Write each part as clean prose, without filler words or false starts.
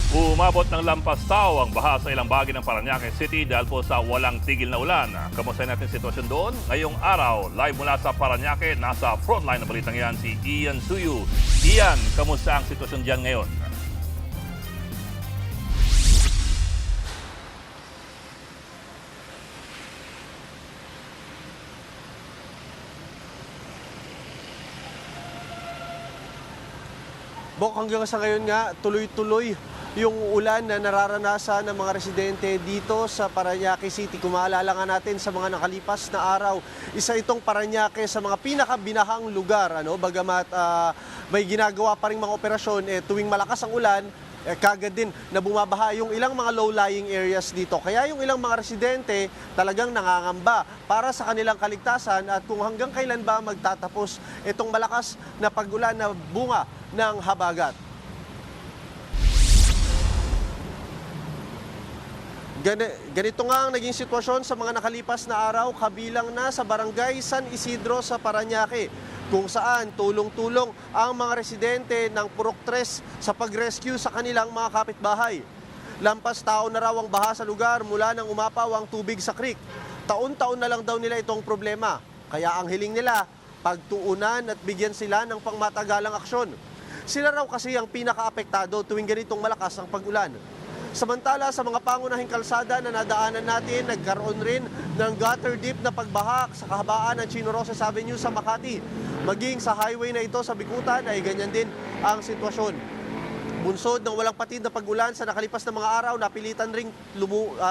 Umabot ng lampas tao ang baha sa ilang bahagi ng Parañaque City dahil po sa walang tigil na ulan. Kamusta natin sitwasyon doon? Ngayong araw, live mula sa Parañaque, nasa frontline ng balitang yan si Ian Suyu. Ian, kamusta ang sitwasyon diyan ngayon? Bok, hanggang sa ngayon nga, tuloy-tuloy yung ulan na nararanasan ng mga residente dito sa Parañaque City. Kung maalala nga natin sa mga nakalipas na araw, isa itong Parañaque sa mga pinakabinahang lugar. Bagamat may ginagawa pa rin mga operasyon, tuwing malakas ang ulan, kagad din na bumabaha yung ilang mga low-lying areas dito. Kaya yung ilang mga residente talagang nangangamba para sa kanilang kaligtasan at kung hanggang kailan ba magtatapos itong malakas na pag-ulan na bunga ng habagat. Ganito nga ang naging sitwasyon sa mga nakalipas na araw, kabilang na sa barangay San Isidro sa Parañaque, kung saan tulong-tulong ang mga residente ng Purok 3 sa pag-rescue sa kanilang mga kapitbahay. Lampas tao na raw ang baha sa lugar mula nang umapaw ang tubig sa creek. Taon-taon na lang daw nila itong problema, kaya ang hiling nila, pagtuunan at bigyan sila ng pangmatagalang aksyon. Sila raw kasi ang pinaka-apektado tuwing ganitong malakas ang pag-ulan. Samantala, sa mga pangunahing kalsada na nadaanan natin, nagkaroon rin ng gutter deep na pagbahak sa kahabaan ng Chino Roces Avenue sa Makati. Maging sa highway na ito sa Bikutan ay ganyan din ang sitwasyon. Bunsod ng walang patid na pag-ulan sa nakalipas na mga araw, napilitan ring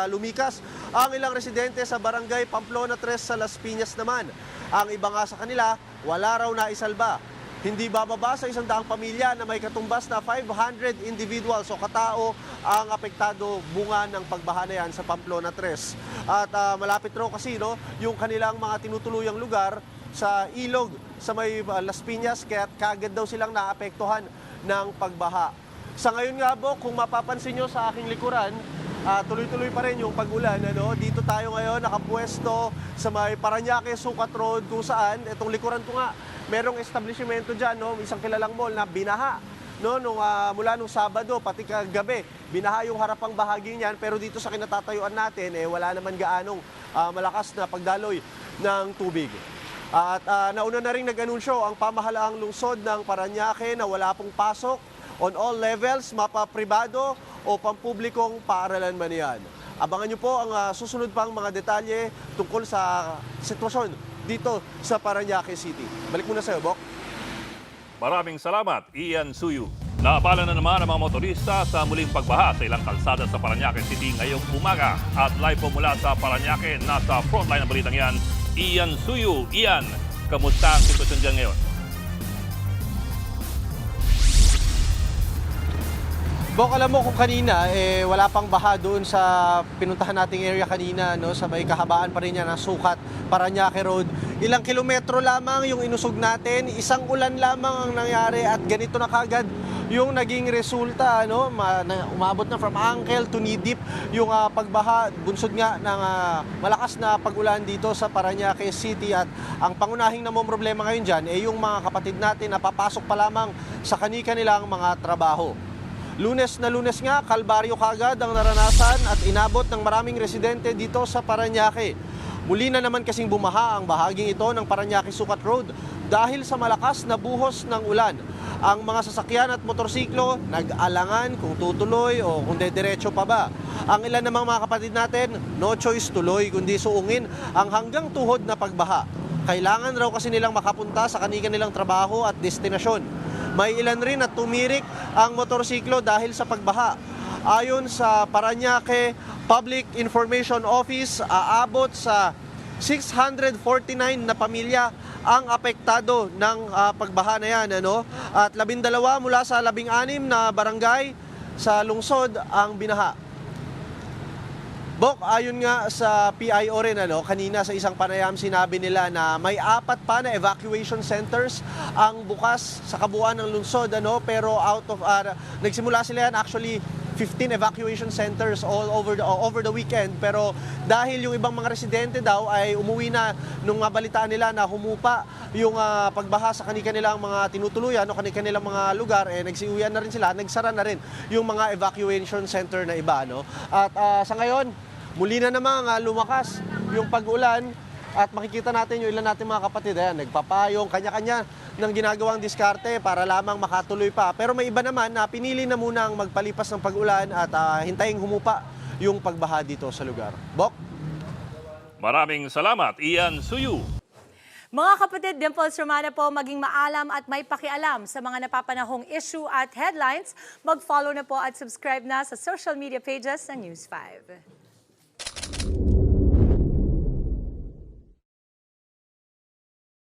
lumikas ang ilang residente sa barangay Pamplona 3 sa Las Piñas naman. Ang iba nga sa kanila, wala raw na isalba. Hindi bababa sa 100 pamilya na may katumbas na 500 individuals o katao ang apektado bunga ng pagbaha na yan sa Pamplona 3. At malapit raw kasi yung kanilang mga tinutuluyang lugar sa ilog sa may Las Piñas, kaya kagad daw silang naapektuhan ng pagbaha. Sa ngayon nga po, kung mapapansin nyo sa aking likuran, tuloy-tuloy pa rin yung pag-ulan. Dito tayo ngayon nakapwesto sa may Parañaque Sukat Road, kung saan, itong likuran ko nga, merong establishmento dyan, isang kilalang mall na binaha. Mula nung Sabado, pati kagabi, binaha yung harapang bahagi niyan, pero dito sa kinatatayuan natin, wala naman gaanong malakas na pagdaloy ng tubig. At nauna na rin nag-anunsyo ang pamahalaang lungsod ng Parañaque na wala pong pasok on all levels, mapa-pribado o pampublikong paaralan man yan. Abangan nyo po ang susunod pang mga detalye tungkol sa sitwasyon dito sa Parañaque City. Balik muna sa'yo, Bok. Maraming salamat, Ian Suyu. Naabala na naman ang mga motorista sa muling pagbaha sa ilang kalsada sa Parañaque City ngayong umaga. At live po mula sa Parañaque, nasa frontline ng balitang yan, Ian Suyu. Ian, kamusta ang sitwasyon dyan ngayon? Bok, alam mo kung kanina, wala pang baha doon sa pinuntahan nating area kanina, sa may kahabaan pa rin niya ng Sukat, Parañaque Road. Ilang kilometro lamang yung inusog natin, isang ulan lamang ang nangyari at ganito na kagad yung naging resulta. Umabot na from ankle to knee deep yung pagbaha, bunsod nga ng malakas na pag-ulan dito sa Parañaque City. At ang pangunahing namomroblema ngayon dyan, yung mga kapatid natin na papasok pa lamang sa kani-kanilang mga trabaho. Lunes na Lunes nga, kalbaryo kagad ang naranasan at inabot ng maraming residente dito sa Parañaque. Muli na naman kasing bumaha ang bahaging ito ng Parañaque Sukat Road dahil sa malakas na buhos ng ulan. Ang mga sasakyan at motorsiklo nag-alangan kung tutuloy o kung dediretso pa ba. Ang ilan namang mga kapatid natin, no choice tuloy kundi suungin ang hanggang tuhod na pagbaha. Kailangan raw kasi nilang makapunta sa kanilang trabaho at destinasyon. May ilan rin at tumirik ang motorsiklo dahil sa pagbaha. Ayon sa Parañaque Public Information Office, aabot sa 649 na pamilya ang apektado ng pagbaha na yan. At 12 mula sa 16 na barangay sa lungsod ang binaha. Bok, ayon nga sa PIO rin, kanina sa isang panayam sinabi nila na may 4 pa na evacuation centers ang bukas sa kabuuan ng lungsod, pero out of nagsimula sila yan actually 15 evacuation centers all over the weekend. Pero dahil yung ibang mga residente daw ay umuwi na nung mabalitaan nila na humupa yung pagbaha sa kanilang mga tinutuluyan o kanilang mga lugar, nagsiuwian na rin sila, nagsara na rin yung mga evacuation center na iba. No? At sa ngayon, muli na namang lumakas yung pag-ulan at makikita natin yung ilan natin mga kapatid, nagpapayong, kanya-kanya ng ginagawang diskarte para lamang makatuloy pa. Pero may iba naman na pinili na munang magpalipas ng pag-ulan at hintayin humupa yung pagbaha dito sa lugar. Bok? Maraming salamat, Ian Suyu. Mga kapatid, Dimples Romana po, maging maalam at may pakialam sa mga napapanahong issue at headlines. Mag-follow na po at subscribe na sa social media pages ng News 5.